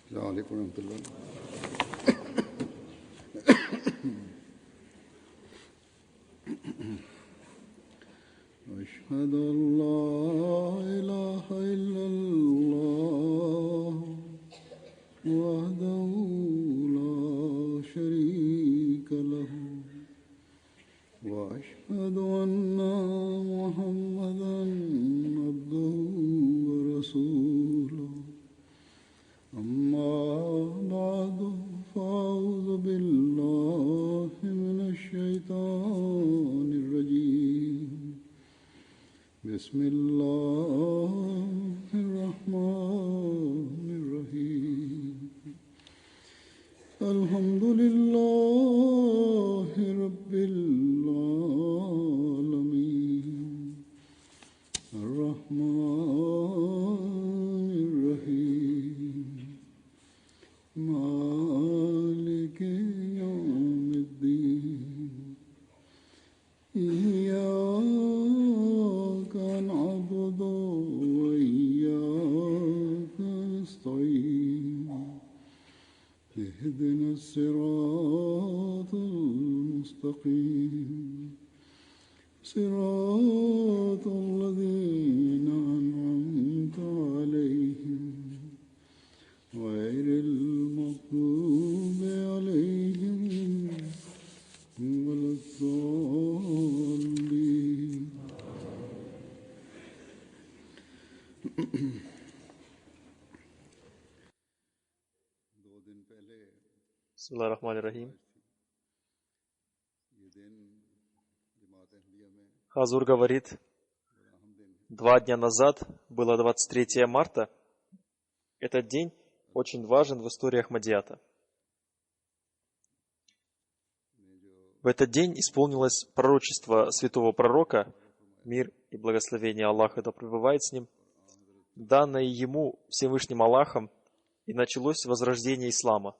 Assalamualaikum warahmatullahi. أشهد أن لا إله إلا الله وحده لا شريك له وأشهد أن محمدا عبده ورسوله أما بعد فأعوذ بالله من الشيطان الرجيم بسم الله الرحمن الرحيم الحمد لله رب العالمين الرحمن الرحيم مالك يوم الدين إياك نعبد وإياك نستعين اهدنا الصراط المستقيم صراط الذين أنعمت عليهم غير المغضوب عليهم ولا الضالين. Бисмиллахир-рахманир-рахим. Хазур говорит, 2 дня назад было 23 марта. Этот день очень важен в истории Ахмадията. В этот день исполнилось пророчество святого пророка, мир и благословение Аллаха да пребывает с ним, данное ему Всевышним Аллахом, и началось возрождение ислама.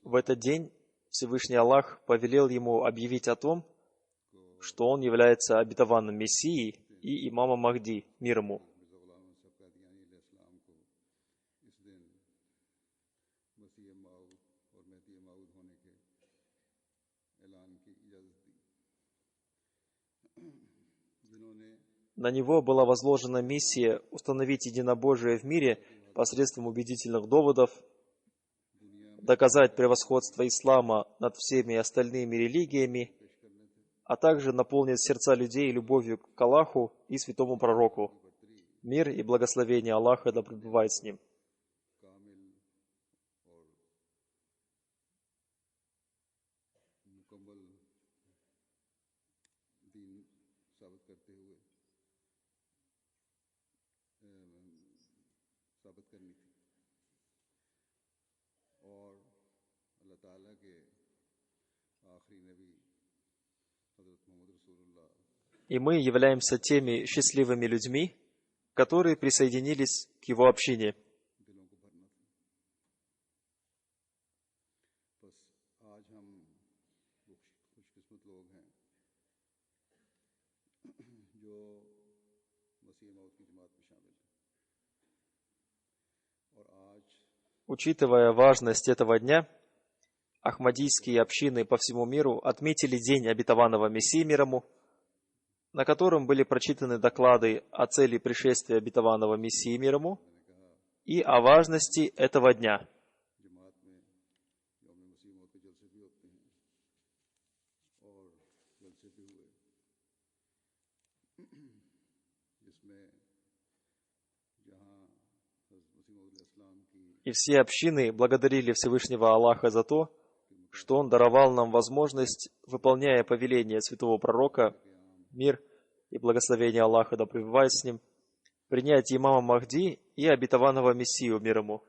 В этот день Всевышний Аллах повелел ему объявить о том, что он является обетованным Мессией и имамом Махди, мир ему. На него была возложена миссия установить единобожие в мире посредством убедительных доводов, доказать превосходство ислама над всеми остальными религиями, а также наполнить сердца людей любовью к Аллаху и святому пророку. Мир и благословение Аллаха да пребывает с ним. И мы являемся теми счастливыми людьми, которые присоединились к его общине. Учитывая важность этого дня, ахмадийские общины по всему миру отметили День обетованного Мессии мир ему, на котором были прочитаны доклады о цели пришествия обетованного Мессии мир ему и о важности этого дня. И все общины благодарили Всевышнего Аллаха за то, что Он даровал нам возможность, выполняя повеление святого пророка, мир и благословение Аллаха да пребывает с ним, принять имама Махди и обетованного Мессию мир ему.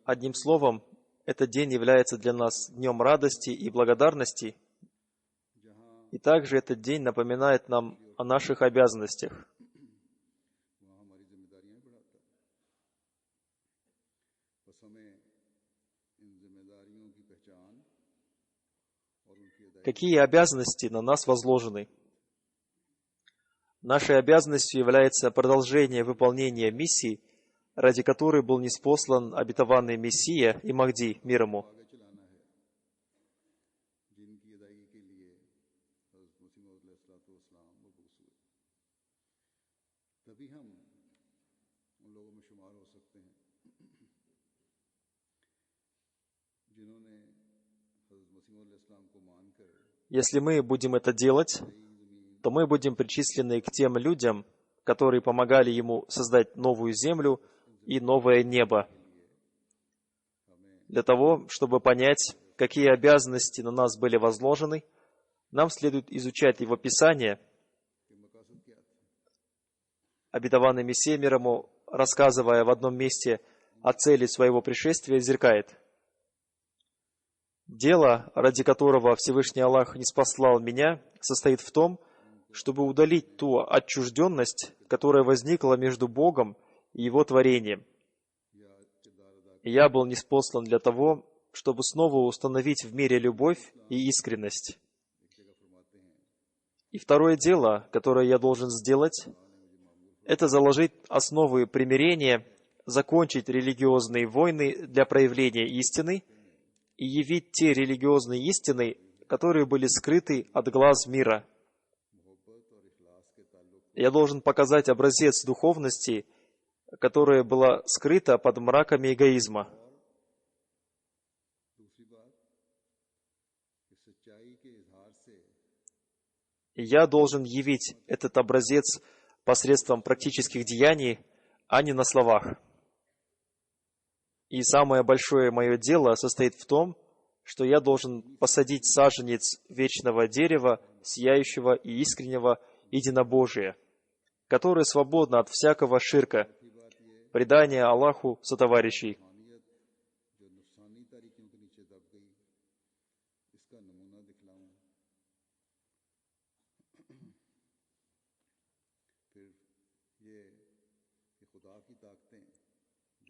Одним словом, этот день является для нас днем радости и благодарности, и также этот день напоминает нам о наших обязанностях. Какие обязанности на нас возложены? Нашей обязанностью является продолжение выполнения миссии, ради которой был ниспослан обетованный Мессия и Махди, мир ему. Если мы будем это делать, то мы будем причислены к тем людям, которые помогали ему создать новую землю и новое небо. Для того, чтобы понять, какие обязанности на нас были возложены, нам следует изучать его Писание. Обетованный Мессия, мир ему, рассказывая в одном месте о цели своего пришествия, изрекает: «Дело, ради которого Всевышний Аллах ниспослал меня, состоит в том, чтобы удалить ту отчужденность, которая возникла между Богом и Его творением. И я был ниспослан для того, чтобы снова установить в мире любовь и искренность. И второе дело, которое я должен сделать, это заложить основы примирения, закончить религиозные войны для проявления истины и явить те религиозные истины, которые были скрыты от глаз мира. Я должен показать образец духовности, которая была скрыта под мраками эгоизма. И я должен явить этот образец посредством практических деяний, а не на словах. И самое большое мое дело состоит в том, что я должен посадить саженец вечного дерева, сияющего и искреннего единобожия, которое свободно от всякого ширка, предания Аллаху сотоварищей.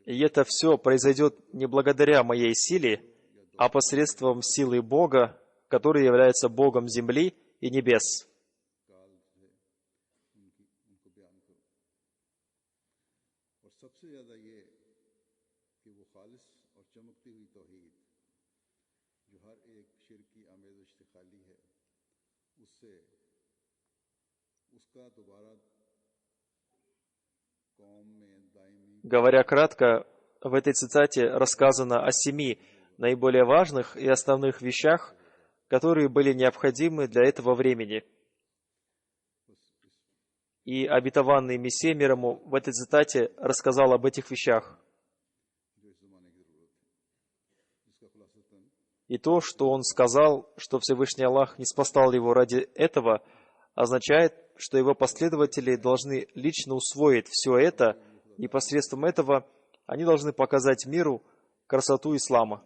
И это все произойдет не благодаря моей силе, а посредством силы Бога, который является Богом земли и небес. Говоря кратко, в этой цитате рассказано о 7 наиболее важных и основных вещах, которые были необходимы для этого времени. И обетованный Мессия, мир ему, в этой цитате рассказал об этих вещах. И то, что он сказал, что Всевышний Аллах ниспослал его ради этого, означает, что его последователи должны лично усвоить все это, и посредством этого они должны показать миру красоту ислама.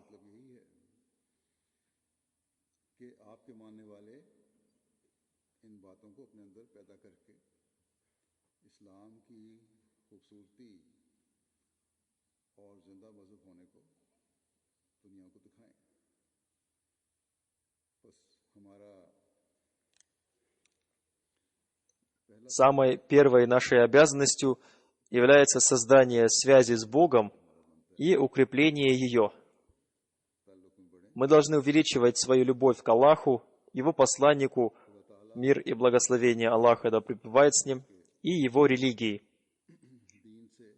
Самой первой нашей обязанностью является создание связи с Богом и укрепление ее. Мы должны увеличивать свою любовь к Аллаху, Его посланнику, мир и благословение Аллаха да пребывает с ним, и Его религии.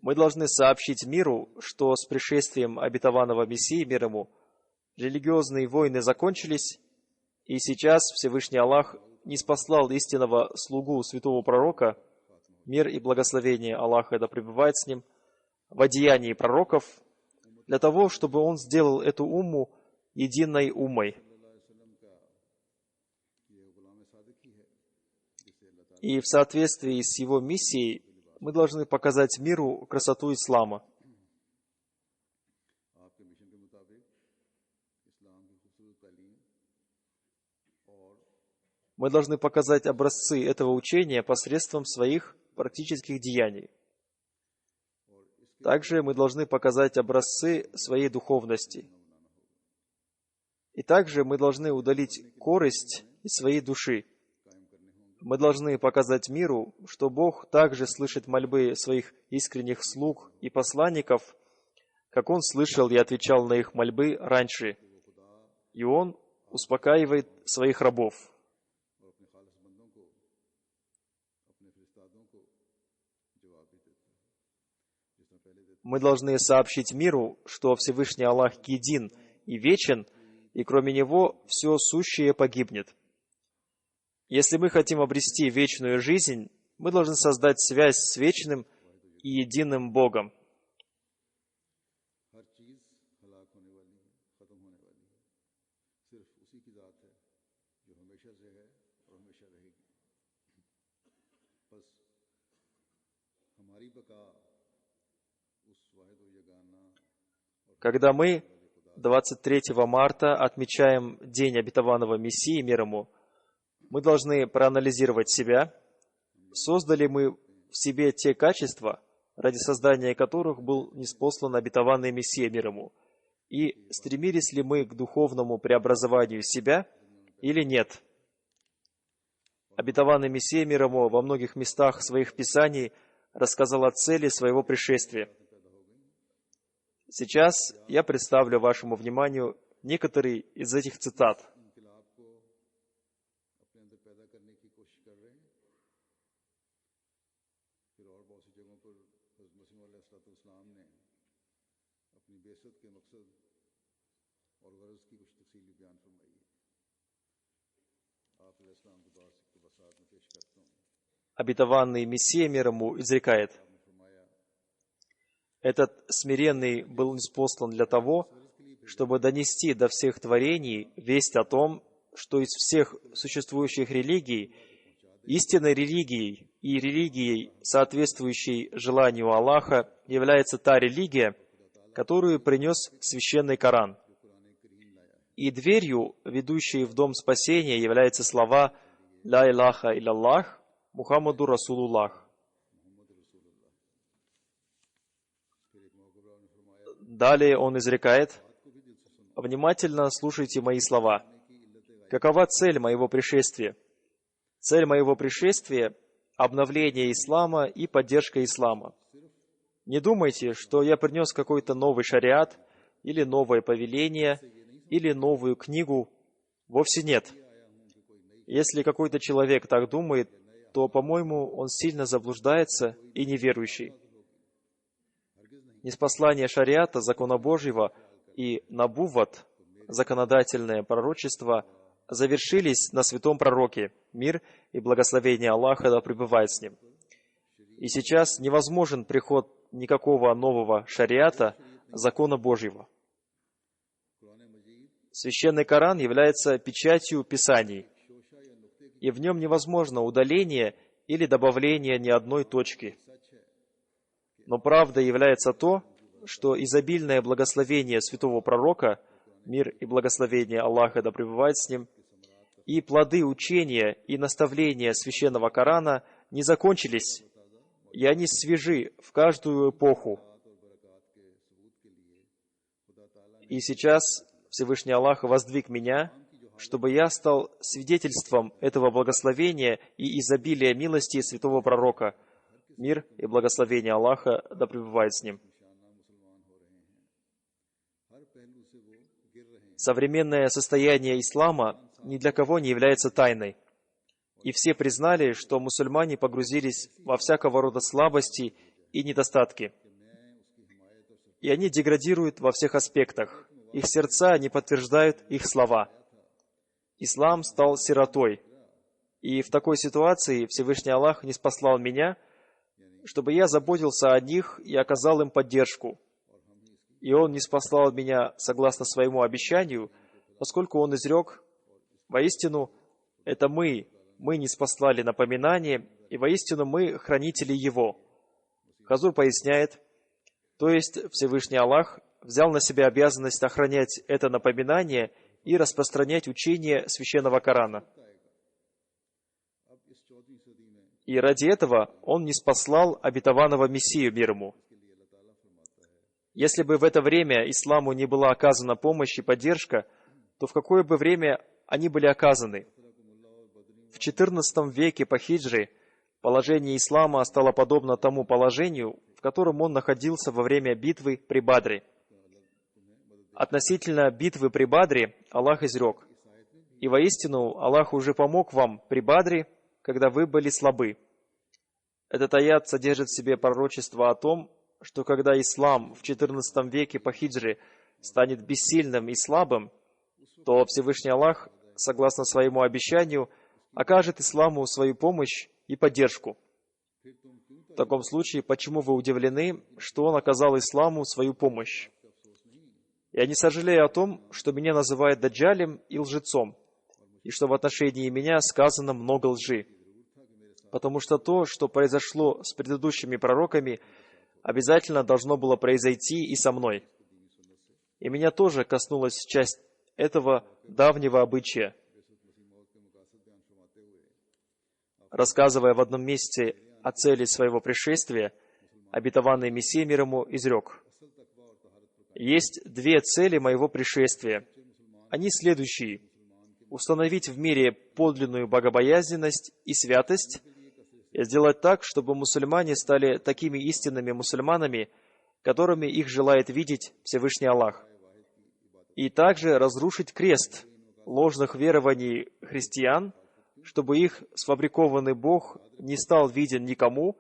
Мы должны сообщить миру, что с пришествием обетованного Мессии, мир ему, религиозные войны закончились, и сейчас Всевышний Аллах ниспослал истинного слугу святого пророка, мир и благословение Аллаха да пребывает с ним, в одеянии пророков, для того, чтобы Он сделал эту умму единой уммой. И в соответствии с Его миссией мы должны показать миру красоту ислама. Мы должны показать образцы этого учения посредством своих практических деяний. Также мы должны показать образцы своей духовности. И также мы должны удалить корость из своей души. Мы должны показать миру, что Бог также слышит мольбы своих искренних слуг и посланников, как Он слышал и отвечал на их мольбы раньше. И Он успокаивает своих рабов. Мы должны сообщить миру, что Всевышний Аллах един и вечен, и кроме Него все сущее погибнет. Если мы хотим обрести вечную жизнь, мы должны создать связь с вечным и единым Богом. Когда мы 23 марта отмечаем День обетованного Мессии, мир ему, мы должны проанализировать себя, создали мы в себе те качества, ради создания которых был ниспослан обетованный Мессия, мир ему, и стремились ли мы к духовному преобразованию себя или нет. Обетованный Мессия, мир ему, во многих местах своих писаний рассказал о цели своего пришествия. Сейчас я представлю вашему вниманию некоторые из этих цитат. Обетованный Мессия, мир ему, изрекает: «Этот смиренный был ниспослан для того, чтобы донести до всех творений весть о том, что из всех существующих религий истинной религией и религией, соответствующей желанию Аллаха, является та религия, которую принес священный Коран. И дверью, ведущей в дом спасения, являются слова «Ла илляха илляллах, Мухаммаду Расулуллах». Далее он изрекает: «Внимательно слушайте мои слова. Какова цель моего пришествия? Цель моего пришествия – обновление ислама и поддержка ислама. Не думайте, что я принес какой-то новый шариат, или новое повеление, или новую книгу. Вовсе нет. Если какой-то человек так думает, то, по-моему, он сильно заблуждается и неверующий. Ниспослание шариата, закона Божьего, и набувват, законодательное пророчество, завершились на святом пророке, мир и благословение Аллаха да пребывает с ним. И сейчас невозможен приход никакого нового шариата, закона Божьего. Священный Коран является печатью Писаний, и в нем невозможно удаление или добавление ни одной точки. Но правдой является то, что изобильное благословение святого пророка, мир и благословение Аллаха да пребывает с ним, и плоды учения и наставления священного Корана не закончились, и они свежи в каждую эпоху. И сейчас Всевышний Аллах воздвиг меня, чтобы я стал свидетельством этого благословения и изобилия милости святого пророка. Мир и благословение Аллаха да пребывает с ним. Современное состояние ислама ни для кого не является тайной. И все признали, что мусульмане погрузились во всякого рода слабости и недостатки. И они деградируют во всех аспектах. Их сердца не подтверждают их слова. Ислам стал сиротой. И в такой ситуации Всевышний Аллах ниспослал меня, чтобы я заботился о них и оказал им поддержку. и Он не спаслал меня согласно своему обещанию, поскольку Он изрек: воистину, это мы не спаслали напоминание, и воистину мы хранители Его. Хазур поясняет, то есть Всевышний Аллах взял на себя обязанность охранять это напоминание и распространять учение Священного Корана. И ради этого Он не спаслал обетованного Мессию мир ему. Если бы в это время исламу не была оказана помощь и поддержка, то в какое бы время они были оказаны? В XIV веке по хиджре положение ислама стало подобно тому положению, в котором он находился во время битвы при Бадре. Относительно битвы при Бадре Аллах изрек: «И воистину Аллах уже помог вам при Бадре, когда вы были слабы». Этот аят содержит в себе пророчество о том, что когда ислам в XIV веке по хиджре станет бессильным и слабым, то Всевышний Аллах, согласно своему обещанию, окажет исламу свою помощь и поддержку. В таком случае, почему вы удивлены, что Он оказал исламу свою помощь? Я не сожалею о том, что меня называют даджалем и лжецом, и что в отношении меня сказано много лжи. Потому что то, что произошло с предыдущими пророками, обязательно должно было произойти и со мной. И меня тоже коснулась часть этого давнего обычая. Рассказывая в одном месте о цели своего пришествия, обетованный Мессия мир ему изрек: «Есть две цели моего пришествия. Они следующие: установить в мире подлинную богобоязненность и святость, и сделать так, чтобы мусульмане стали такими истинными мусульманами, которыми их желает видеть Всевышний Аллах. И также разрушить крест ложных верований христиан, чтобы их сфабрикованный Бог не стал виден никому,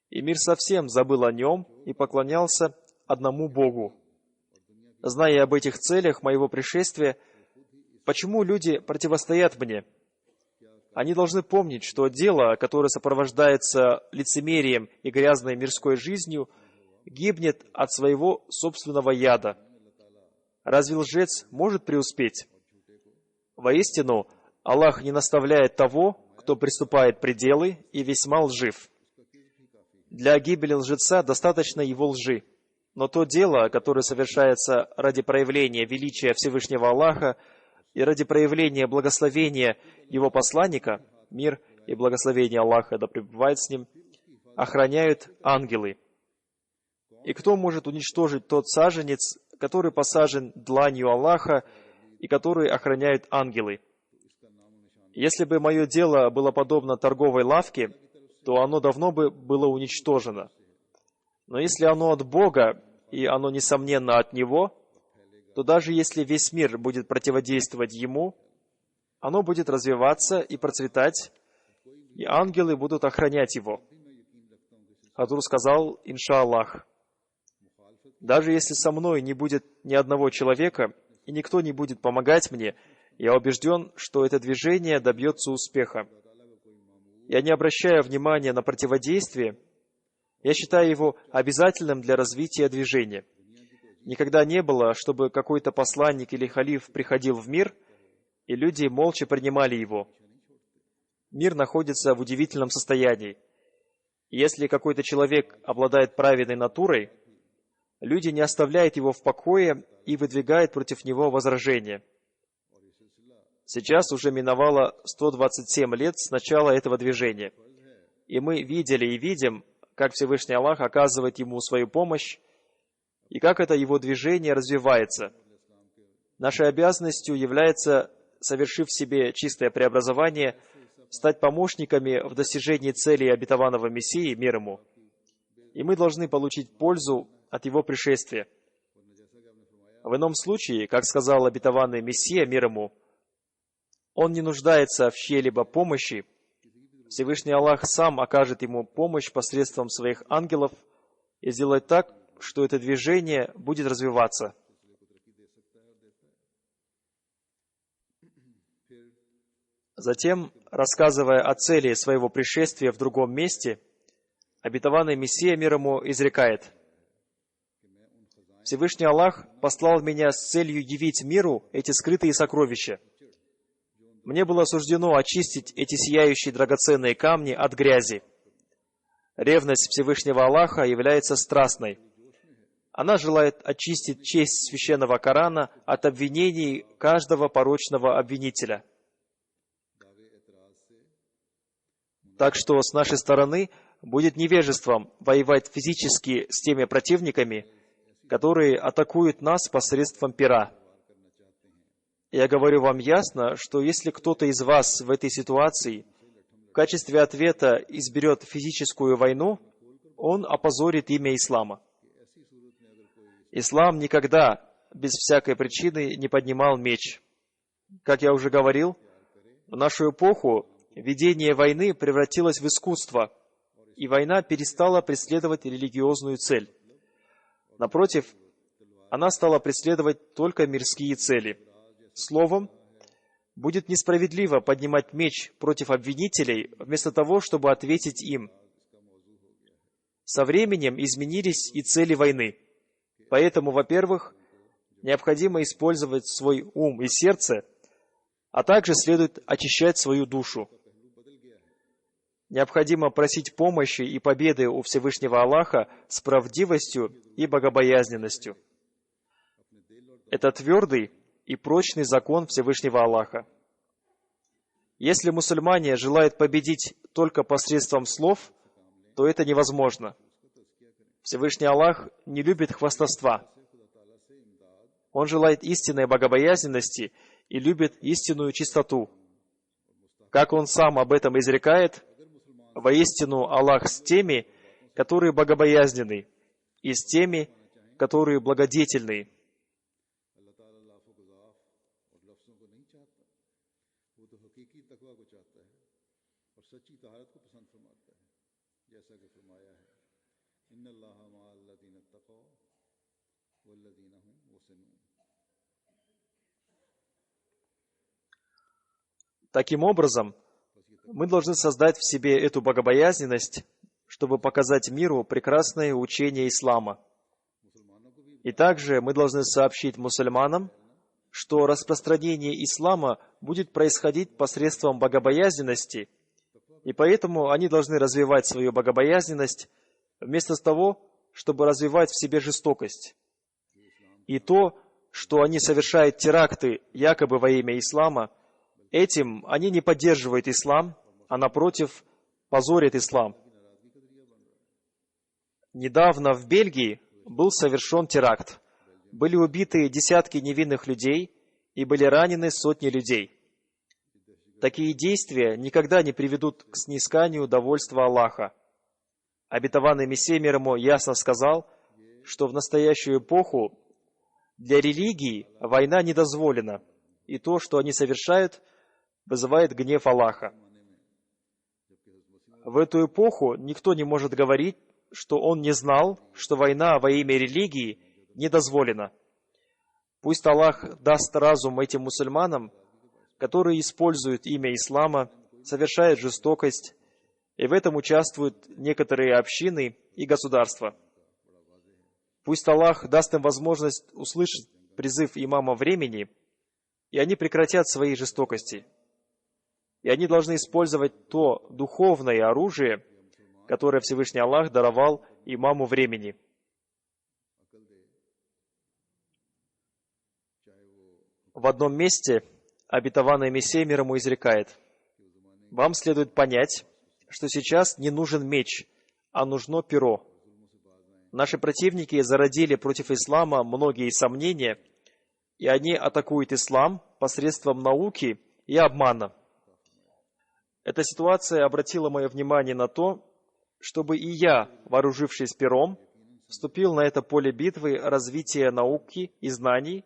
и мир совсем забыл о нем и поклонялся одному Богу». Зная об этих целях моего пришествия, почему люди противостоят мне? Они должны помнить, что дело, которое сопровождается лицемерием и грязной мирской жизнью, гибнет от своего собственного яда. Разве лжец может преуспеть? Воистину, Аллах не наставляет того, кто приступает пределы и весьма лжив. Для гибели лжеца достаточно его лжи. Но то дело, которое совершается ради проявления величия Всевышнего Аллаха и ради проявления благословения Его посланника, мир и благословение Аллаха да пребывает с ним, охраняют ангелы. И кто может уничтожить тот саженец, который посажен дланью Аллаха и который охраняют ангелы? Если бы мое дело было подобно торговой лавке, то оно давно бы было уничтожено. Но если оно от Бога, и оно, несомненно, от Него, то даже если весь мир будет противодействовать Ему, оно будет развиваться и процветать, и ангелы будут охранять его. Хазур сказал: «Иншаллах, даже если со мной не будет ни одного человека, и никто не будет помогать мне, я убежден, что это движение добьется успеха. Я не обращаю внимания на противодействие, я считаю его обязательным для развития движения. Никогда не было, чтобы какой-то посланник или халиф приходил в мир, и люди молча принимали его. Мир находится в удивительном состоянии. Если какой-то человек обладает праведной натурой, люди не оставляют его в покое и выдвигают против него возражения. Сейчас уже миновало 127 лет с начала этого движения, и мы видели и видим, как Всевышний Аллах оказывает ему свою помощь, и как это его движение развивается. Нашей обязанностью является, совершив в себе чистое преобразование, стать помощниками в достижении целей обетованного Мессии, мир ему. И мы должны получить пользу от его пришествия. В ином случае, как сказал обетованный Мессия, мир ему, он не нуждается в чьей-либо помощи. Всевышний Аллах сам окажет ему помощь посредством своих ангелов и сделает так, что это движение будет развиваться. Затем, рассказывая о цели своего пришествия в другом месте, обетованный Мессия мир ему изрекает: Всевышний Аллах послал меня с целью явить миру эти скрытые сокровища. Мне было суждено очистить эти сияющие драгоценные камни от грязи. Ревность Всевышнего Аллаха является страстной. Она желает очистить честь священного Корана от обвинений каждого порочного обвинителя. Так что с нашей стороны будет невежеством воевать физически с теми противниками, которые атакуют нас посредством пера. Я говорю вам ясно, что если кто-то из вас в этой ситуации в качестве ответа изберет физическую войну, он опозорит имя ислама. Ислам никогда без всякой причины не поднимал меч. Как я уже говорил, в нашу эпоху ведение войны превратилось в искусство, и война перестала преследовать религиозную цель. Напротив, она стала преследовать только мирские цели. Словом, будет несправедливо поднимать меч против обвинителей, вместо того, чтобы ответить им. Со временем изменились и цели войны. Поэтому, во-первых, необходимо использовать свой ум и сердце, а также следует очищать свою душу. Необходимо просить помощи и победы у Всевышнего Аллаха с правдивостью и богобоязненностью. Это твердый и прочный закон Всевышнего Аллаха. Если мусульмане желают победить только посредством слов, то это невозможно. Всевышний Аллах не любит хвастовства. Он желает истинной богобоязненности и любит истинную чистоту. Как Он сам об этом изрекает, «Воистину Аллах с теми, которые богобоязненны, и с теми, которые благодетельны». Таким образом, мы должны создать в себе эту богобоязненность, чтобы показать миру прекрасное учение ислама. И также мы должны сообщить мусульманам, что распространение ислама будет происходить посредством богобоязненности, и поэтому они должны развивать свою богобоязненность вместо того, чтобы развивать в себе жестокость. И то, что они совершают теракты якобы во имя ислама, этим они не поддерживают ислам, а напротив, позорят ислам. Недавно в Бельгии был совершен теракт. Были убиты десятки невинных людей и были ранены сотни людей. Такие действия никогда не приведут к снисканию довольства Аллаха. Обетованный Мессия мир ему ясно сказал, что в настоящую эпоху для религии война не дозволена, и то, что они совершают, вызывает гнев Аллаха. В эту эпоху никто не может говорить, что он не знал, что война во имя религии не дозволена. Пусть Аллах даст разум этим мусульманам, которые используют имя ислама, совершают жестокость, и в этом участвуют некоторые общины и государства. Пусть Аллах даст им возможность услышать призыв имама времени, и они прекратят свои жестокости. И они должны использовать то духовное оружие, которое Всевышний Аллах даровал имаму времени. В одном месте обетованный Мессия мир ему изрекает: «Вам следует понять, что сейчас не нужен меч, а нужно перо. Наши противники зародили против ислама многие сомнения, и они атакуют ислам посредством науки и обмана. Эта ситуация обратила мое внимание на то, чтобы и я, вооружившись пером, вступил на это поле битвы развития науки и знаний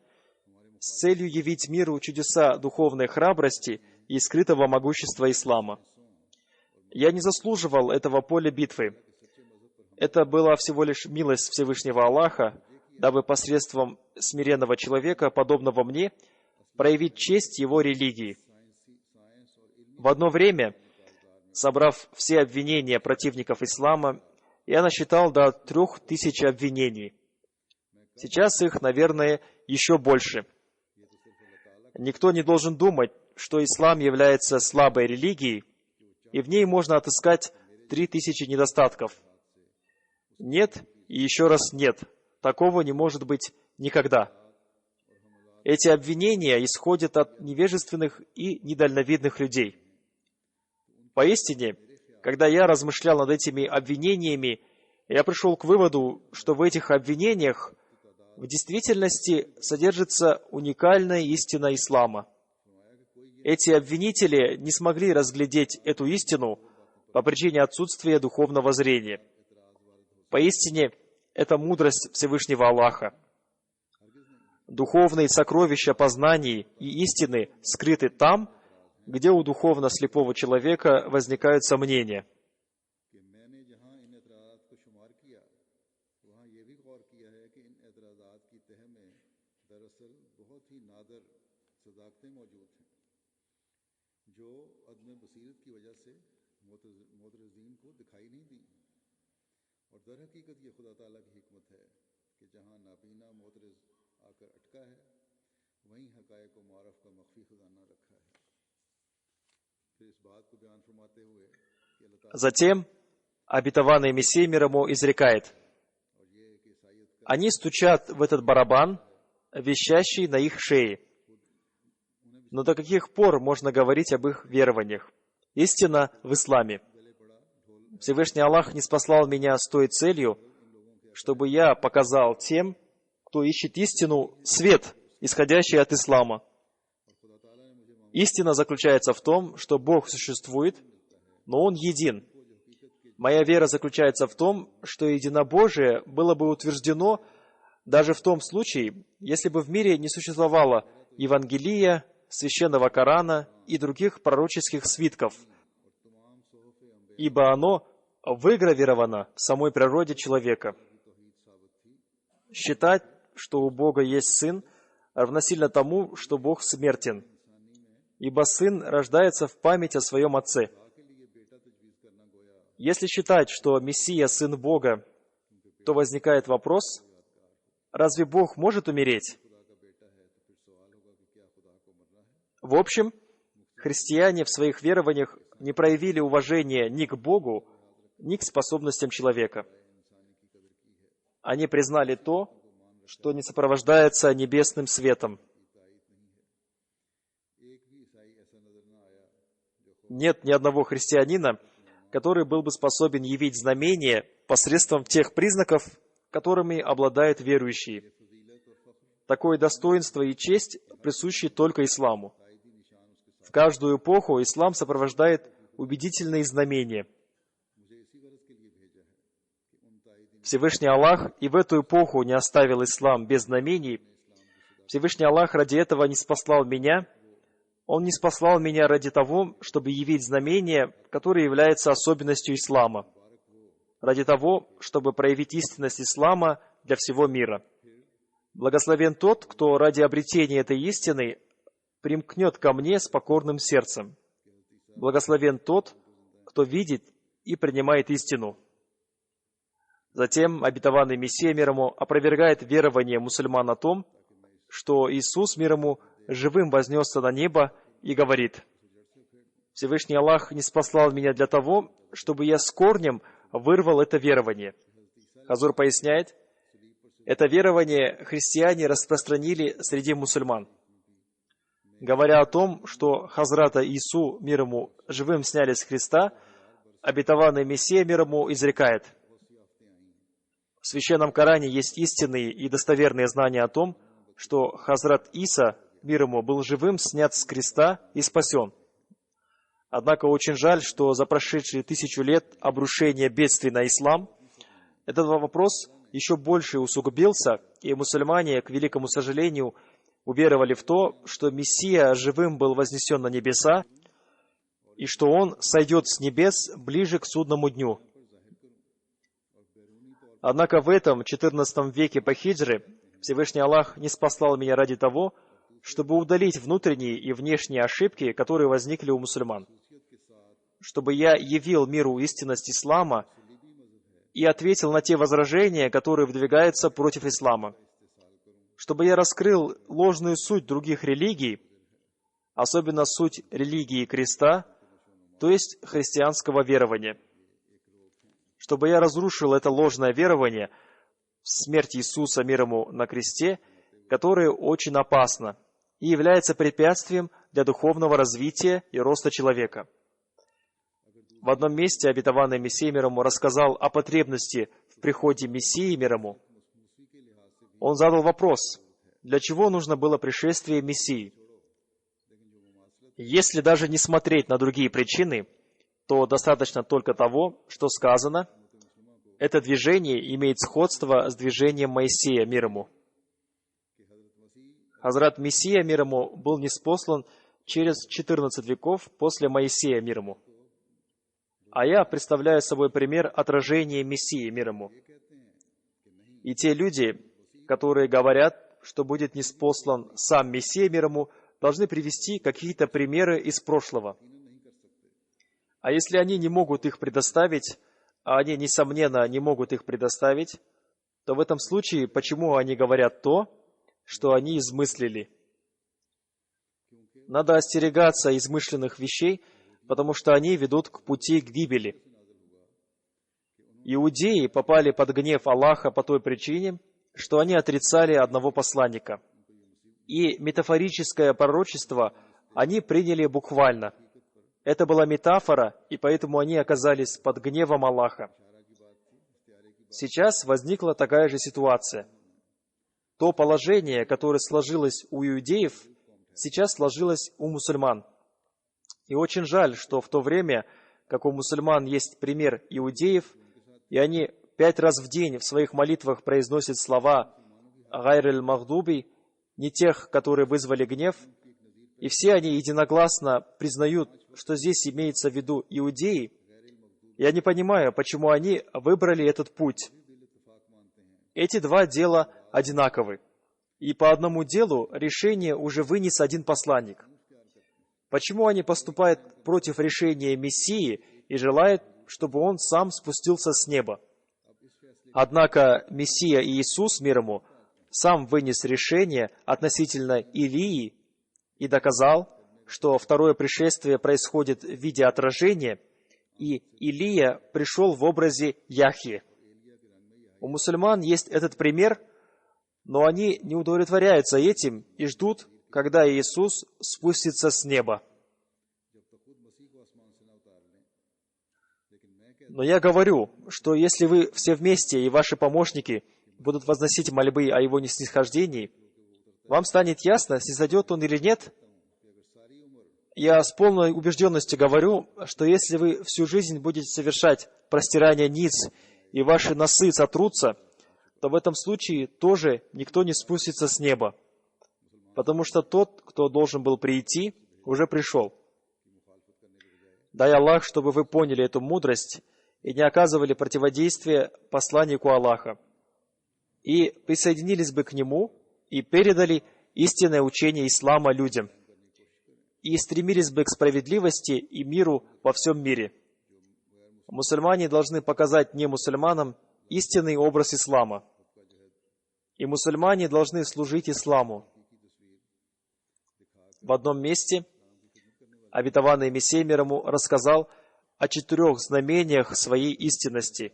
с целью явить миру чудеса духовной храбрости и скрытого могущества ислама. Я не заслуживал этого поля битвы. Это была всего лишь милость Всевышнего Аллаха, дабы посредством смиренного человека, подобного мне, проявить честь его религии. В одно время, собрав все обвинения противников ислама, я насчитал до 3000 обвинений. Сейчас их, наверное, еще больше. Никто не должен думать, что ислам является слабой религией, и в ней можно отыскать 3000 недостатков. Нет и еще раз нет. Такого не может быть никогда. Эти обвинения исходят от невежественных и недальновидных людей. Поистине, когда я размышлял над этими обвинениями, я пришел к выводу, что в этих обвинениях в действительности содержится уникальная истина ислама. Эти обвинители не смогли разглядеть эту истину по причине отсутствия духовного зрения. Поистине, это мудрость Всевышнего Аллаха. Духовные сокровища познаний и истины скрыты там, где у духовно слепого человека возникают сомнения. Затем обетованный Мессия мир ему изрекает: «Они стучат в этот барабан, вещащий на их шее. Но до каких пор можно говорить об их верованиях? Истина в исламе. Всевышний Аллах не спаслал меня с той целью, чтобы я показал тем, кто ищет истину, свет, исходящий от ислама. Истина заключается в том, что Бог существует, но Он един. Моя вера заключается в том, что единобожие было бы утверждено даже в том случае, если бы в мире не существовало Евангелия, Священного Корана и других пророческих свитков, ибо оно выгравировано в самой природе человека. Считать, что у Бога есть Сын, равносильно тому, что Бог смертен, ибо Сын рождается в память о своем Отце. Если считать, что Мессия – Сын Бога, то возникает вопрос, разве Бог может умереть? В общем, христиане в своих верованиях не проявили уважения ни к Богу, ни к способностям человека. Они признали то, что не сопровождается небесным светом. Нет ни одного христианина, который был бы способен явить знамение посредством тех признаков, которыми обладают верующие. Такое достоинство и честь присущи только исламу. В каждую эпоху ислам сопровождает убедительные знамения. Всевышний Аллах и в эту эпоху не оставил ислам без знамений. Всевышний Аллах ради этого не спаслал меня. Он не спаслал меня ради того, чтобы явить знамения, которые являются особенностью ислама, ради того, чтобы проявить истинность ислама для всего мира. Благословен тот, кто ради обретения этой истины примкнет ко мне с покорным сердцем. Благословен тот, кто видит и принимает истину». Затем обетованный Мессия мир ему опровергает верование мусульман о том, что Иисус мир ему живым вознесся на небо и говорит: «Всевышний Аллах не спаслал меня для того, чтобы я с корнем вырвал это верование». Хазур поясняет, это верование христиане распространили среди мусульман. Говоря о том, что Хазрата Иису мир ему живым сняли с креста, обетованный Мессия мир ему изрекает: в Священном Коране есть истинные и достоверные знания о том, что Хазрат Иса, мир ему, был живым снят с креста и спасен. Однако очень жаль, что за прошедшие 1000 лет обрушения бедствий на ислам этот вопрос еще больше усугубился, и мусульмане, к великому сожалению, уверовали в то, что Мессия живым был вознесен на небеса, и что Он сойдет с небес ближе к судному дню. Однако в этом 14 веке по хиджре Всевышний Аллах не спаслал меня ради того, чтобы удалить внутренние и внешние ошибки, которые возникли у мусульман, чтобы я явил миру истинность ислама и ответил на те возражения, которые выдвигаются против ислама. чтобы я раскрыл ложную суть других религий, особенно суть религии креста, то есть христианского верования. Чтобы я разрушил это ложное верование в смерть Иисуса, мир ему, на кресте, которое очень опасно и является препятствием для духовного развития и роста человека. В одном месте обетованный Мессия мир ему рассказал о потребности в приходе Мессии мир ему. Он задал вопрос, для чего нужно было пришествие Мессии? Если даже не смотреть на другие причины, то достаточно только того, что сказано, это движение имеет сходство с движением Моисея, мир ему. Хазрат Мессия, мир ему, был ниспослан через 14 веков после Моисея, мир ему. А я представляю собой пример отражения Мессии, мир ему. И те люди, которые говорят, что будет ниспослан сам Мессия, мир ему, должны привести какие-то примеры из прошлого. А если они не могут их предоставить, а они, несомненно, не могут их предоставить, то в этом случае почему они говорят то, что они измыслили? Надо остерегаться измышленных вещей, потому что они ведут к пути к гибели. Иудеи попали под гнев Аллаха по той причине, что они отрицали одного посланника. И метафорическое пророчество они приняли буквально. Это была метафора, и поэтому они оказались под гневом Аллаха. Сейчас возникла такая же ситуация. То положение, которое сложилось у иудеев, сейчас сложилось у мусульман. И очень жаль, что в то время, как у мусульман есть пример иудеев, и они 5 раз в день в своих молитвах произносят слова «Гайр аль-Махдуби», не тех, которые вызвали гнев, и все они единогласно признают, что здесь имеется в виду иудеи, я не понимаю, почему они выбрали этот путь. Эти два дела одинаковы, и по одному делу решение уже вынес один посланник. Почему они поступают против решения Мессии и желают, чтобы он сам спустился с неба? Однако Мессия и Иисус, мир ему, сам вынес решение относительно Илии и доказал, что второе пришествие происходит в виде отражения, и Илия пришел в образе Яхьи. У мусульман есть этот пример, но они не удовлетворяются этим и ждут, когда Иисус спустится с неба. Но я говорю, что если вы все вместе и ваши помощники будут возносить мольбы о его ниснисхождении, вам станет ясно, снизойдет он или нет. Я с полной убежденностью говорю, что если вы всю жизнь будете совершать простирание ниц, и ваши носы сотрутся, то в этом случае тоже никто не спустится с неба, потому что тот, кто должен был прийти, уже пришел. Дай Аллах, чтобы вы поняли эту мудрость и не оказывали противодействия посланнику Аллаха, и присоединились бы к нему и передали истинное учение ислама людям, и стремились бы к справедливости и миру во всем мире. Мусульмане должны показать немусульманам истинный образ ислама, и мусульмане должны служить исламу. В одном месте обетованный Мессия мир ему рассказал о 4 знамениях своей истинности.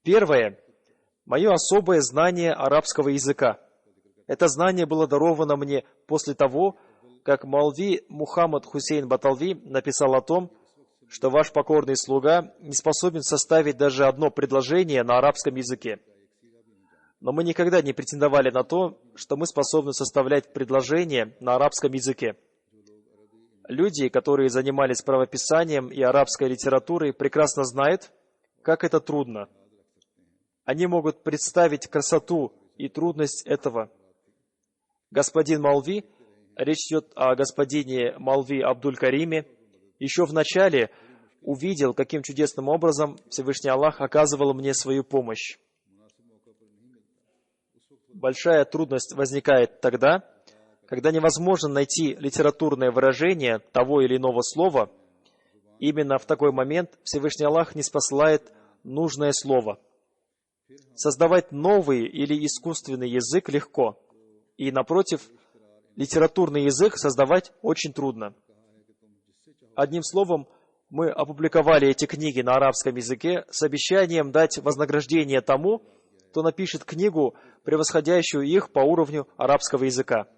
Первое – мое особое знание арабского языка. Это знание было даровано мне после того, как Маулви Мухаммад Хусейн Баталви написал о том, что ваш покорный слуга не способен составить даже одно предложение на арабском языке. Но мы никогда не претендовали на то, что мы способны составлять предложения на арабском языке. Люди, которые занимались правописанием и арабской литературой, прекрасно знают, как это трудно. Они могут представить красоту и трудность этого. Господин Маулви, речь идет о господине Маулви Абдуль-Кариме, еще в начале увидел, каким чудесным образом Всевышний Аллах оказывал мне свою помощь. Большая трудность возникает тогда, когда невозможно найти литературное выражение того или иного слова. Именно в такой момент Всевышний Аллах ниспосылает нужное слово. Создавать новый или искусственный язык легко, И, напротив, литературный язык создавать очень трудно. Одним словом, мы опубликовали эти книги на арабском языке с обещанием дать вознаграждение тому, кто напишет книгу, превосходящую их по уровню арабского языка.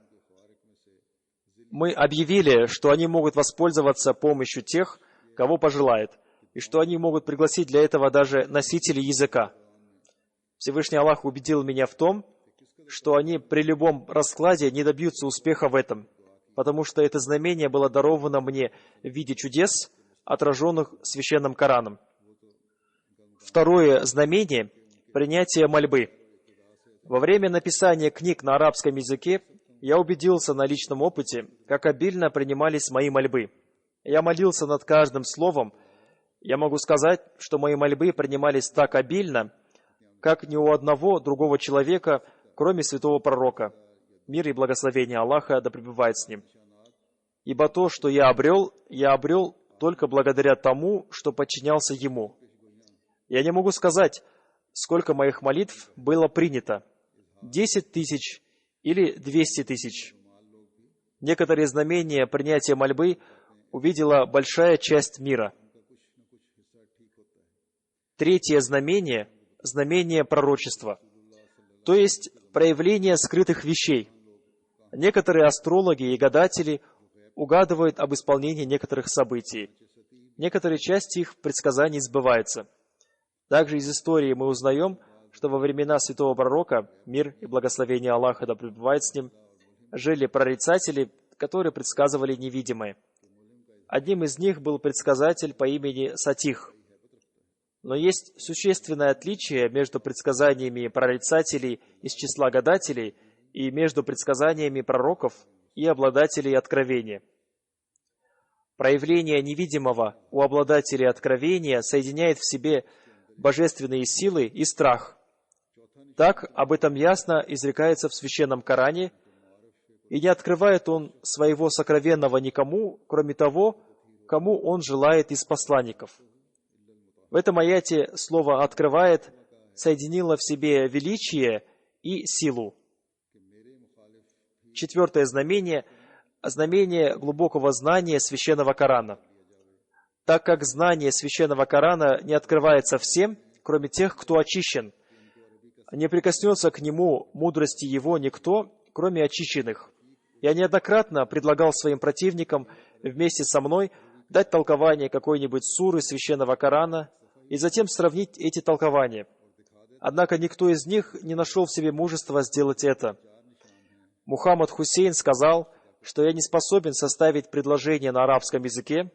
Мы объявили, что они могут воспользоваться помощью тех, кого пожелают, и что они могут пригласить для этого даже носителей языка. Всевышний Аллах убедил меня в том, что они при любом раскладе не добьются успеха в этом, потому что это знамение было даровано мне в виде чудес, отраженных священным Кораном. Второе знамение – принятие мольбы. Во время написания книг на арабском языке я убедился на личном опыте, как обильно принимались мои мольбы. Я молился над каждым словом. Я могу сказать, что мои мольбы принимались так обильно, как ни у одного другого человека, кроме святого пророка. Мир и благословение Аллаха да пребывает с ним. Ибо то, что я обрел только благодаря тому, что подчинялся Ему. Я не могу сказать, сколько моих молитв было принято. 10 тысяч или 200 тысяч. Некоторые знамения принятия мольбы увидела большая часть мира. Третье знамение – знамение пророчества, то есть проявление скрытых вещей. Некоторые астрологи и гадатели угадывают об исполнении некоторых событий. Некоторые части их предсказаний сбываются. Также из истории мы узнаем, что во времена святого пророка, мир и благословение Аллаха да пребывает с ним, жили прорицатели, которые предсказывали невидимое. Одним из них был предсказатель по имени Сатих. Но есть существенное отличие между предсказаниями прорицателей из числа гадателей и между предсказаниями пророков и обладателей откровения. Проявление невидимого у обладателей откровения соединяет в себе божественные силы и страх. Так об этом ясно изрекается в Священном Коране, и не открывает он своего сокровенного никому, кроме того, кому он желает из посланников. В этом аяте слово «открывает» соединило в себе величие и силу. Четвертое знамение – знамение глубокого знания Священного Корана. Так как знание Священного Корана не открывается всем, кроме тех, кто очищен, не прикоснется к нему мудрости его никто, кроме очищенных. Я неоднократно предлагал своим противникам вместе со мной дать толкование какой-нибудь суры Священного Корана и затем сравнить эти толкования. Однако никто из них не нашел в себе мужества сделать это. Мухаммад Хусейн сказал, что я не способен составить предложение на арабском языке,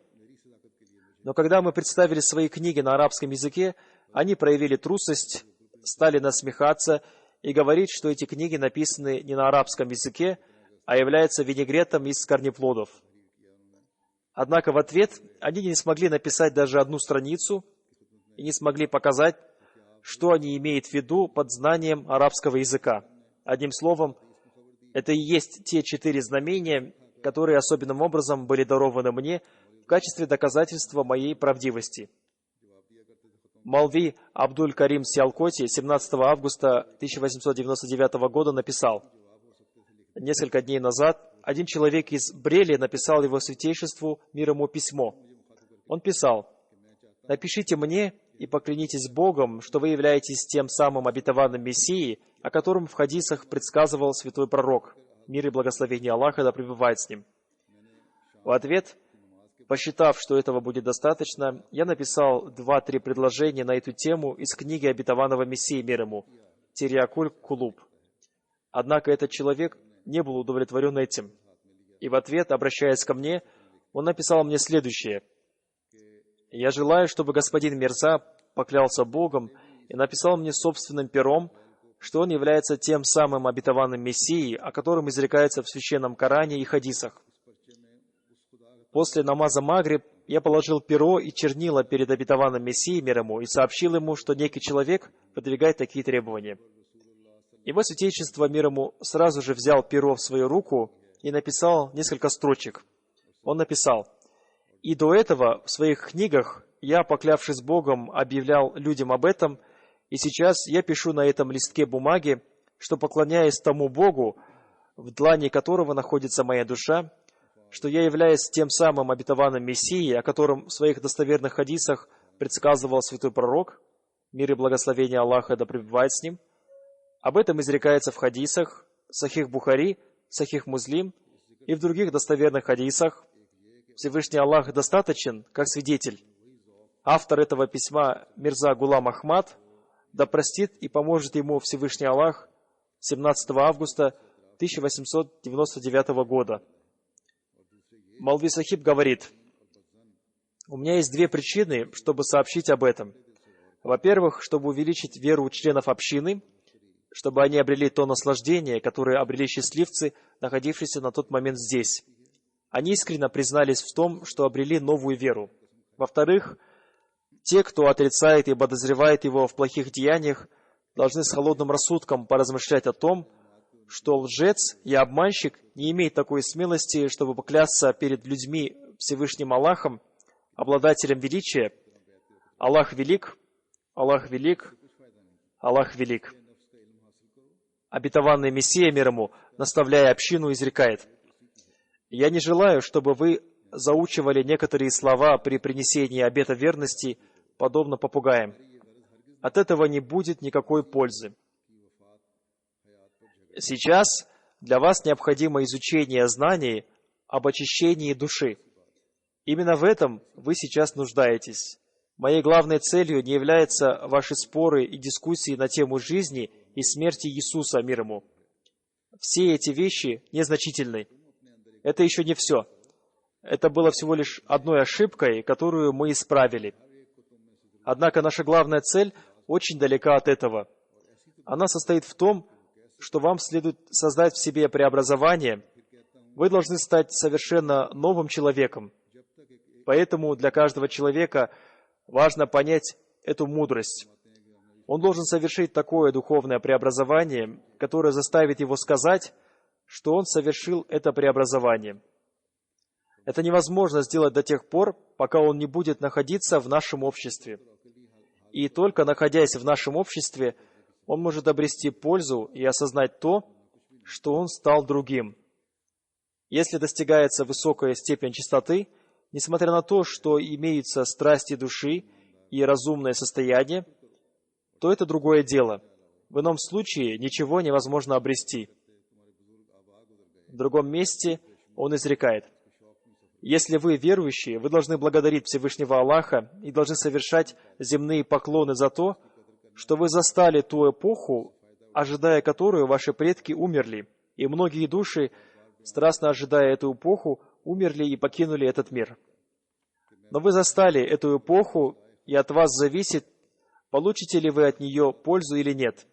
но когда мы представили свои книги на арабском языке, они проявили трусость, стали насмехаться и говорить, что эти книги написаны не на арабском языке, а являются винегретом из корнеплодов. Однако в ответ они не смогли написать даже одну страницу и не смогли показать, что они имеют в виду под знанием арабского языка. Одним словом, это и есть те 4 знамения, которые особенным образом были дарованы мне в качестве доказательства моей правдивости. Молви Абдуль-Карим Сиалкоти 17 августа 1899 года написал: несколько дней назад один человек из Брели написал его святейшеству, мир ему, письмо. Он писал: «Напишите мне и поклянитесь Богом, что вы являетесь тем самым обетованным Мессией, о котором в хадисах предсказывал святой пророк, мир и благословение Аллаха да пребывает с ним». В ответ, посчитав, что этого будет достаточно, я написал 2-3 предложения на эту тему из книги обетованного Мессии, мир ему, Тирьякуль Кулуб. Однако этот человек не был удовлетворен этим. И в ответ, обращаясь ко мне, он написал мне следующее: «Я желаю, чтобы господин Мирза поклялся Богом и написал мне собственным пером, что он является тем самым обетованным Мессией, о котором изрекается в Священном Коране и хадисах». После намаза Магриб я положил перо и чернила перед обетованным Мессией, мир ему, и сообщил ему, что некий человек выдвигает такие требования. Его святейшество, мир ему, сразу же взял перо в свою руку и написал несколько строчек. Он написал: «И до этого в своих книгах я, поклявшись Богом, объявлял людям об этом, и сейчас я пишу на этом листке бумаги, что, поклоняясь тому Богу, в длани которого находится моя душа, что я являюсь тем самым обетованным Мессией, о котором в своих достоверных хадисах предсказывал святой пророк, мир и благословение Аллаха да пребывает с ним. Об этом изрекается в хадисах, Сахих Бухари, Сахих Муслим и в других достоверных хадисах. Всевышний Аллах достаточен как свидетель. Автор этого письма Мирза Гулам Ахмад, да простит и поможет ему Всевышний Аллах, 17 августа 1899 года. Молви Сахиб говорит: «У меня есть две причины, чтобы сообщить об этом. Во-первых, чтобы увеличить веру членов общины, чтобы они обрели то наслаждение, которое обрели счастливцы, находившиеся на тот момент здесь. Они искренне признались в том, что обрели новую веру. Во-вторых, те, кто отрицает и подозревает его в плохих деяниях, должны с холодным рассудком поразмышлять о том, что лжец и обманщик не имеет такой смелости, чтобы поклясться перед людьми Всевышним Аллахом, обладателем величия. Аллах велик, Аллах велик, Аллах велик». Обетованный Мессия, мир ему, наставляя общину, изрекает: «Я не желаю, чтобы вы заучивали некоторые слова при принесении обета верности, подобно попугаям. От этого не будет никакой пользы. Сейчас для вас необходимо изучение знаний об очищении души. Именно в этом вы сейчас нуждаетесь. Моей главной целью не являются ваши споры и дискуссии на тему жизни и смерти Иисуса, мир ему. Все эти вещи незначительны. Это еще не все. Это было всего лишь одной ошибкой, которую мы исправили. Однако наша главная цель очень далека от этого. Она состоит в том, что вам следует создать в себе преобразование. Вы должны стать совершенно новым человеком. Поэтому для каждого человека важно понять эту мудрость. Он должен совершить такое духовное преобразование, которое заставит его сказать, что он совершил это преобразование. Это невозможно сделать до тех пор, пока он не будет находиться в нашем обществе. И только находясь в нашем обществе, он может обрести пользу и осознать то, что он стал другим. Если достигается высокая степень чистоты, несмотря на то, что имеются страсти души и разумное состояние, то это другое дело. В ином случае ничего невозможно обрести. В другом месте он изрекает: «Если вы верующие, вы должны благодарить Всевышнего Аллаха и должны совершать земные поклоны за то, что вы застали ту эпоху, ожидая которую ваши предки умерли, и многие души, страстно ожидая эту эпоху, умерли и покинули этот мир. Но вы застали эту эпоху, и от вас зависит, получите ли вы от нее пользу или нет.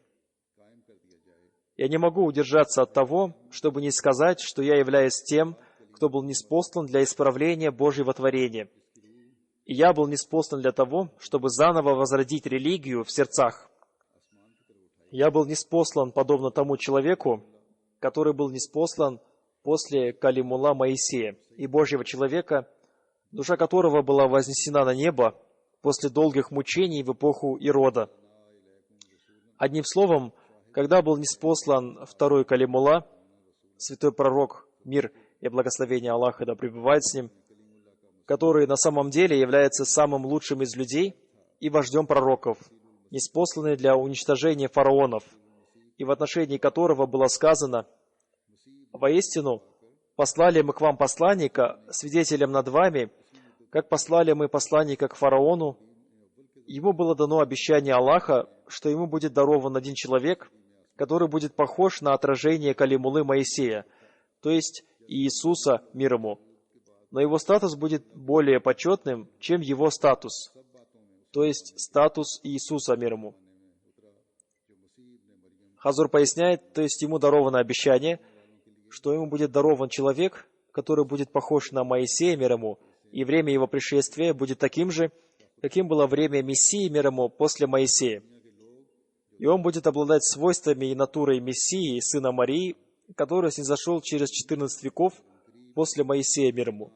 Я не могу удержаться от того, чтобы не сказать, что я являюсь тем, кто был ниспослан для исправления Божьего творения. И я был ниспослан для того, чтобы заново возродить религию в сердцах. Я был ниспослан подобно тому человеку, который был ниспослан после Калимула Моисея и Божьего человека, душа которого была вознесена на небо после долгих мучений в эпоху Ирода. Одним словом, когда был ниспослан второй Калимула, святой пророк, мир и благословение Аллаха да пребывает с ним, который на самом деле является самым лучшим из людей и вождем пророков, ниспосланный для уничтожения фараонов, и в отношении которого было сказано: «Воистину, послали мы к вам посланника, свидетелем над вами, как послали мы посланника к фараону. Ему было дано обещание Аллаха, что ему будет дарован один человек, который будет похож на отражение Калимулы Моисея, то есть Иисуса, мир ему. Но его статус будет более почетным, чем его статус, то есть статус Иисуса, мир ему». Хазур поясняет, то есть ему даровано обещание, что ему будет дарован человек, который будет похож на Моисея, мир ему, и время его пришествия будет таким же, каким было время Мессии, мир ему, после Моисея. И он будет обладать свойствами и натурой Мессии, сына Марии, который снизошел через 14 веков после Моисея, мир ему.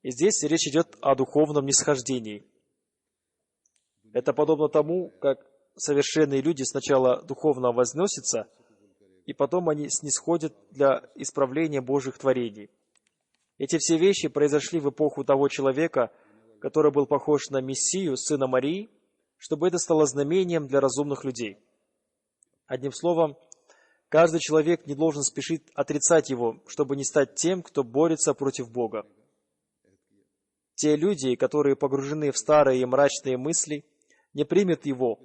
И здесь речь идет о духовном нисхождении. Это подобно тому, как совершенные люди сначала духовно возносятся, и потом они снисходят для исправления Божьих творений. Эти все вещи произошли в эпоху того человека, который был похож на Мессию, сына Марии, чтобы это стало знамением для разумных людей. Одним словом, каждый человек не должен спешить отрицать его, чтобы не стать тем, кто борется против Бога. Те люди, которые погружены в старые и мрачные мысли, не примут его,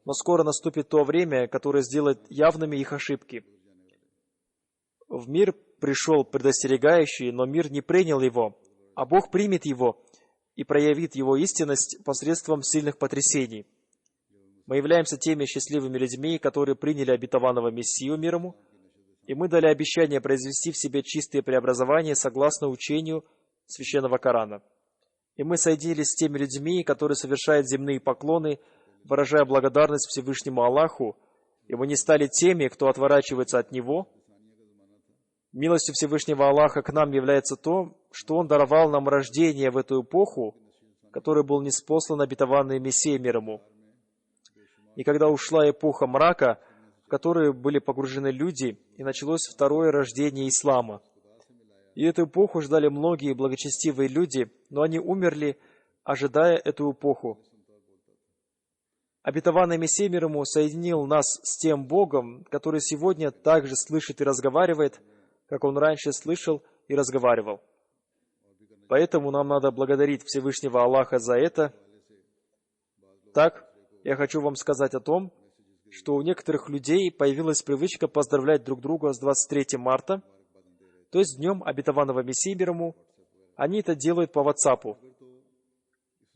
но скоро наступит то время, которое сделает явными их ошибки. В мир пришел предостерегающий, но мир не принял его, а Бог примет его и проявит его истинность посредством сильных потрясений. Мы являемся теми счастливыми людьми, которые приняли обетованного Мессию мир ему, и мы дали обещание произвести в себе чистые преобразования согласно учению Священного Корана. И мы соединились с теми людьми, которые совершают земные поклоны, выражая благодарность Всевышнему Аллаху, и мы не стали теми, кто отворачивается от Него. Милостью Всевышнего Аллаха к нам является то, что Он даровал нам рождение в эту эпоху, который был ниспослан обетованный Мессией мир ему. И когда ушла эпоха мрака, в которой были погружены люди, и началось второе рождение ислама. И эту эпоху ждали многие благочестивые люди, но они умерли, ожидая эту эпоху. Обетованный Мессия мир ему соединил нас с тем Богом, который сегодня также слышит и разговаривает, как Он раньше слышал и разговаривал. Поэтому нам надо благодарить Всевышнего Аллаха за это. Так, я хочу вам сказать о том, что у некоторых людей появилась привычка поздравлять друг друга с 23 марта, то есть днем обетованного Мессии мир ему. Они это делают по WhatsApp.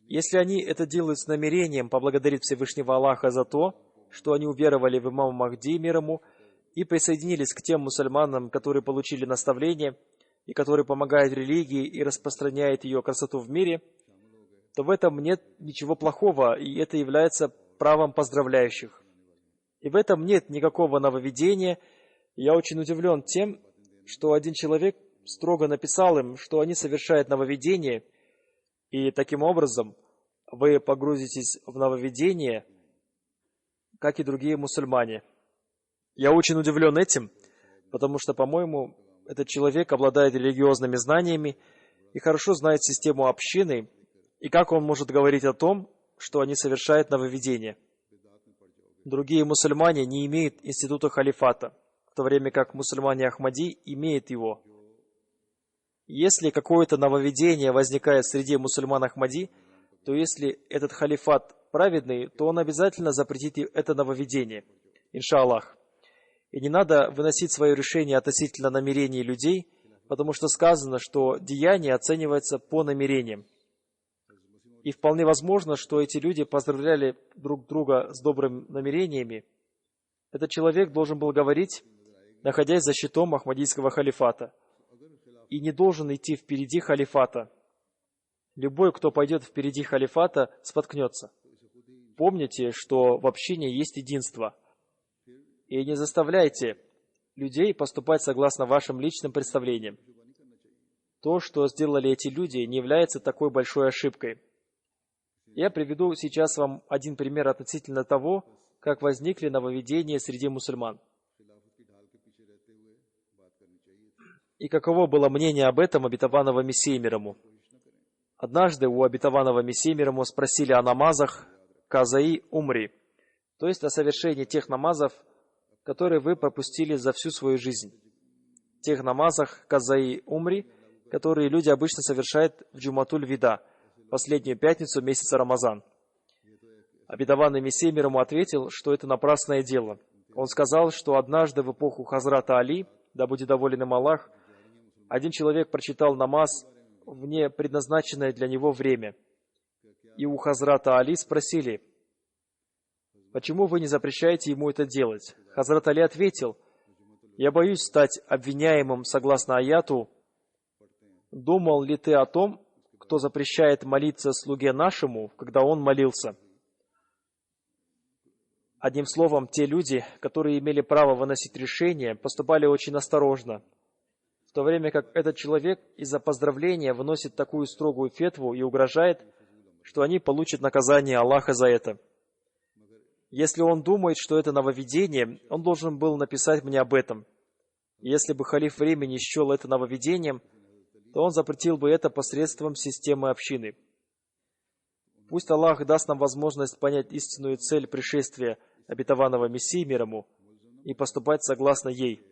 Если они это делают с намерением поблагодарить Всевышнего Аллаха за то, что они уверовали в имама Махди мир ему и присоединились к тем мусульманам, которые получили наставление и которые помогают религии и распространяют ее красоту в мире, то в этом нет ничего плохого, и это является правом поздравляющих. И в этом нет никакого нововведения. Я очень удивлен тем, что один человек строго написал им, что они совершают нововведение, и таким образом вы погрузитесь в нововведение, как и другие мусульмане. Я очень удивлен этим, потому что, по-моему, этот человек обладает религиозными знаниями и хорошо знает систему общины, и как он может говорить о том, что они совершают нововведение. Другие мусульмане не имеют института халифата, в то время как мусульмане Ахмади имеют его. Если какое-то нововведение возникает среди мусульман Ахмади, то если этот халифат праведный, то он обязательно запретит это нововведение, иншаллах. И не надо выносить свое решение относительно намерений людей, потому что сказано, что деяние оценивается по намерениям. И вполне возможно, что эти люди поздравляли друг друга с добрыми намерениями. Этот человек должен был говорить, находясь за щитом Ахмадийского халифата, и не должен идти впереди халифата. Любой, кто пойдет впереди халифата, споткнется. Помните, что в общине есть единство. И не заставляйте людей поступать согласно вашим личным представлениям. То, что сделали эти люди, не является такой большой ошибкой. Я приведу сейчас вам один пример относительно того, как возникли нововведения среди мусульман. И каково было мнение об этом обетованного Мессии мир ему. Однажды у обетованного Мессии мир ему спросили о намазах казаи умри, то есть о совершении тех намазов, которые вы пропустили за всю свою жизнь. Тех намазах казаи умри, которые люди обычно совершают в Джуматуль-Вида, последнюю пятницу месяца Рамазан. Обетованный Мессия мир ему ответил, что это напрасное дело. Он сказал, что однажды в эпоху Хазрата Али, да будет доволен им Аллах, один человек прочитал намаз в непредназначенное для него время. И у Хазрата Али спросили, почему вы не запрещаете ему это делать? Хазрат Али ответил, я боюсь стать обвиняемым согласно аяту. Думал ли ты о том, кто запрещает молиться слуге нашему, когда он молился? Одним словом, те люди, которые имели право выносить решения, поступали очень осторожно, в то время как этот человек из-за поздравления выносит такую строгую фетву и угрожает, что они получат наказание Аллаха за это. Если он думает, что это нововведение, он должен был написать мне об этом. Если бы халиф времени счел это нововведением, то он запретил бы это посредством системы общины. Пусть Аллах даст нам возможность понять истинную цель пришествия обетованного Мессии мир ему и поступать согласно ей.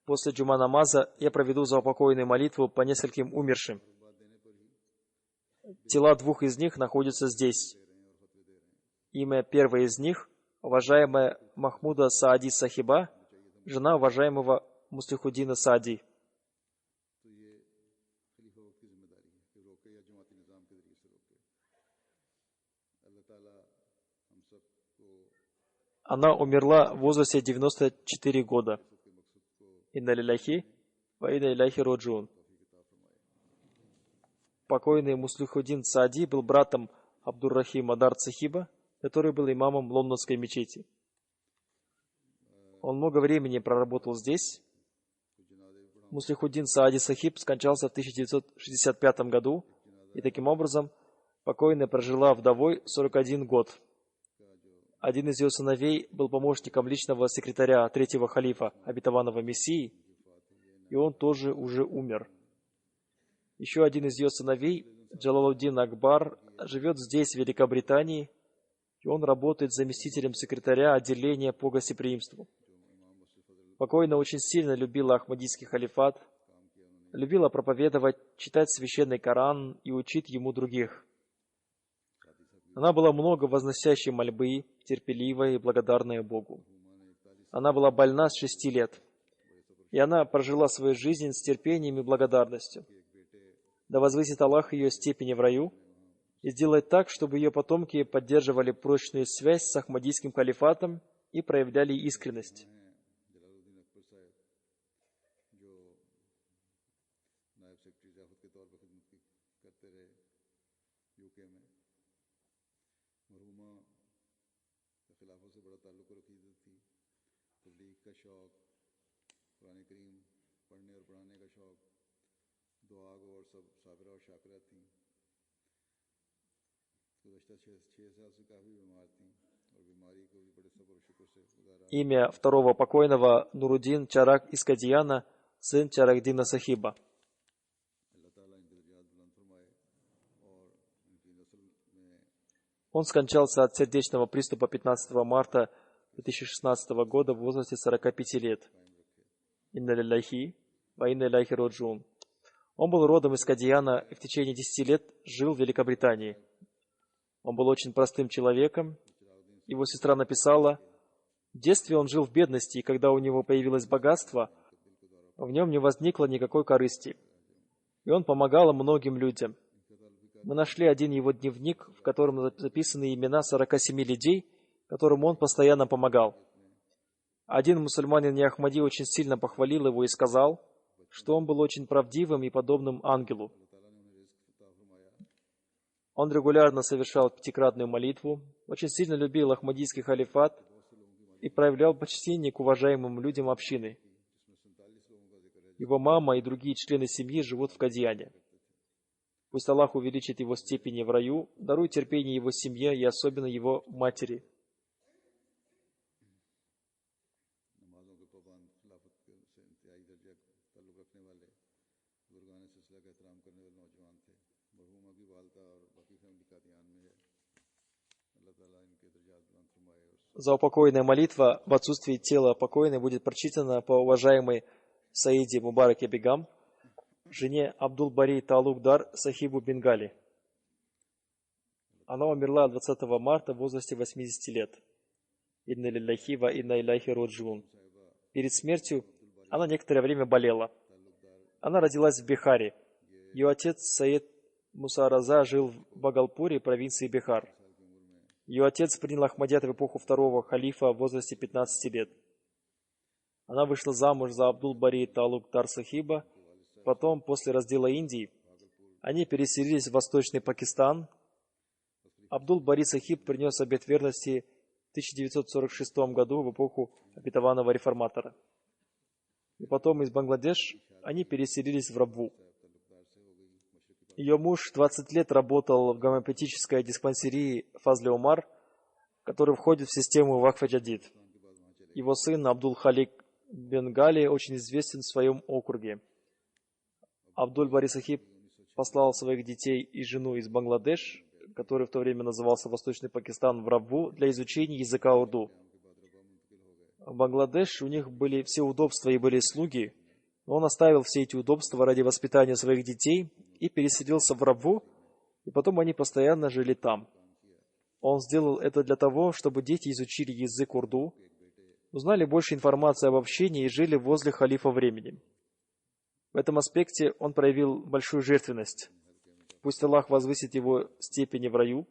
После джума намаза я проведу заупокойную молитву по нескольким умершим. Тела двух из них находятся здесь. Имя первой из них – уважаемая Махмуда Саади Сахиба, жена уважаемого Муслихуддина Саади. Она умерла в возрасте 94 года. Инна лилляхи ва инна иляйхи роджиун. Покойный Муслихуддин Саади был братом Абдур-Рахима Дар Сахиба, который был имамом лондонской мечети. Он много времени проработал здесь. Муслихуддин Саади Сахиб скончался в 1965 году, и таким образом покойная прожила вдовой 41 год. Один из ее сыновей был помощником личного секретаря третьего халифа, обетованного Мессии, и он тоже уже умер. Еще один из ее сыновей, Джалалуддин Акбар, живет здесь, в Великобритании, и он работает заместителем секретаря отделения по гостеприимству. Покойная очень сильно любила Ахмадийский халифат, любила проповедовать, читать священный Коран и учить ему других. Она была много возносящей мольбы, терпеливая и благодарная Богу. Она была больна с 6 лет, и она прожила свою жизнь с терпением и благодарностью. Да возвысит Аллах ее степени в раю и сделает так, чтобы ее потомки поддерживали прочную связь с Ахмадийским халифатом и проявляли искренность. Имя второго покойного Нуруддин Чарак из Кадияна, сын Чаракдина Сахиба. Он скончался от сердечного приступа 15 марта 2016 года в возрасте 45 лет. Инна лилляхи ва инна иляйхи роджиун. Он был родом из Кадияна и в течение 10 лет жил в Великобритании. Он был очень простым человеком. Его сестра написала: в детстве он жил в бедности, и когда у него появилось богатство, в нем не возникло никакой корысти. И он помогал многим людям. Мы нашли один его дневник, в котором записаны имена 47 людей, которым он постоянно помогал. Один мусульманин Ахмади очень сильно похвалил его и сказал, что он был очень правдивым и подобным ангелу. Он регулярно совершал пятикратную молитву, очень сильно любил Ахмадийский халифат и проявлял почтение к уважаемым людям общины. Его мама и другие члены семьи живут в Кадияне. Пусть Аллах увеличит его степени в раю, дарует терпение его семье и особенно его матери. Заупокойная молитва в отсутствии тела покойной будет прочитана по уважаемой Саиде Мубараке Бегам, жене Абдул-Бари Таалук-Дар Сахибу Бенгали. Она умерла 20 марта в возрасте 80 лет. Инна лилляхи ва инна иляйхи роджиун. Перед смертью она некоторое время болела. Она родилась в Бихаре. Ее отец Саид Мусараза жил в Багалпуре, провинции Бихар. Ее отец принял Ахмадият в эпоху второго халифа в возрасте 15 лет. Она вышла замуж за Абдул-Бари Таалук-Дар Сахиба. Потом, после раздела Индии, они переселились в Восточный Пакистан. Абдул-Бари Сахиб принес обет верности в 1946 году в эпоху обетованного реформатора. И потом из Бангладеш они переселились в Рабву. Ее муж 20 лет работал в гомеопатической диспансерии Фазли Умар, который входит в систему Вакфа Джадид. Его сын Абдул-Халик Бенгали очень известен в своем округе. Абдуль-Бари Сахиб послал своих детей и жену из Бангладеш, который в то время назывался Восточный Пакистан, в Рабву для изучения языка урду. В Бангладеш у них были все удобства и были слуги, но он оставил все эти удобства ради воспитания своих детей и переселился в Рабву, и потом они постоянно жили там. Он сделал это для того, чтобы дети изучили язык урду, узнали больше информации об общении и жили возле халифа времени. В этом аспекте он проявил большую жертвенность. Пусть Аллах возвысит его степени в раю,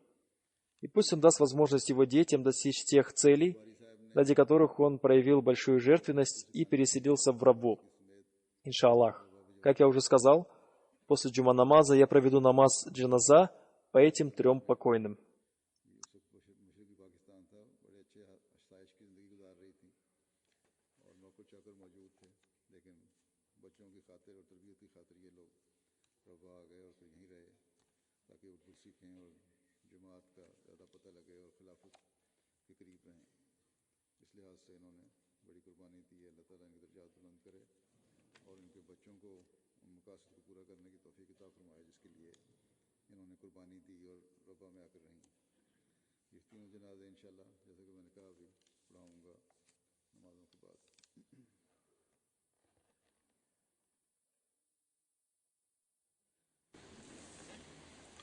и пусть он даст возможность его детям достичь тех целей, ради которых он проявил большую жертвенность и переселился в Рабву. Иншаллах. Как я уже сказал, после джума намаза я проведу намаз джаназа по этим 3 покойным.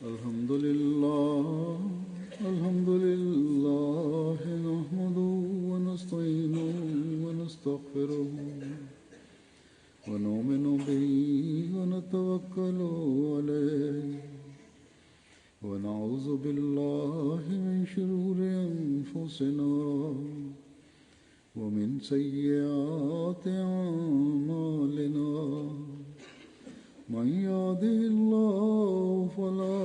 Alhamdulillah, alhamdulillah, nahmaduhu wa nasta'inuhu wa nastaghfiruh. ونؤمن به ونتوكل عليه ونعوذ بالله من شرور أنفسنا ومن سيئات أعمالنا من يهده الله فلا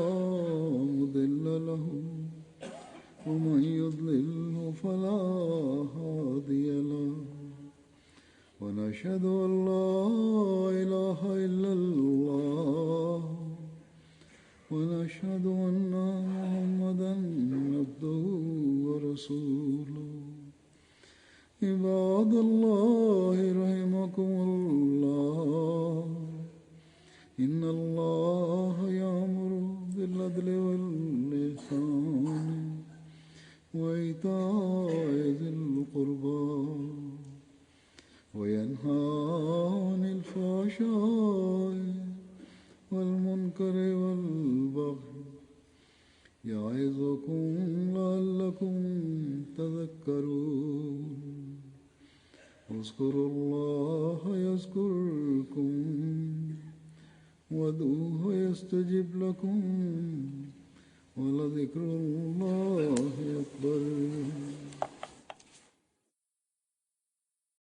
مضل له ومن يضلل فلا هادي له ونشهد أن لا إله إلا الله ونشهد أن محمدا عبده ورسوله عباد الله رحمكم الله إن الله يأمر بالعدل والإحسان وإيتاء ذي القربى وينهى عن الفحشاء والمنكر والبغي يعظكم لعلكم تذكرون اذكروا الله يذكركم وادعوه يستجب لكم ولذكر الله أكبر.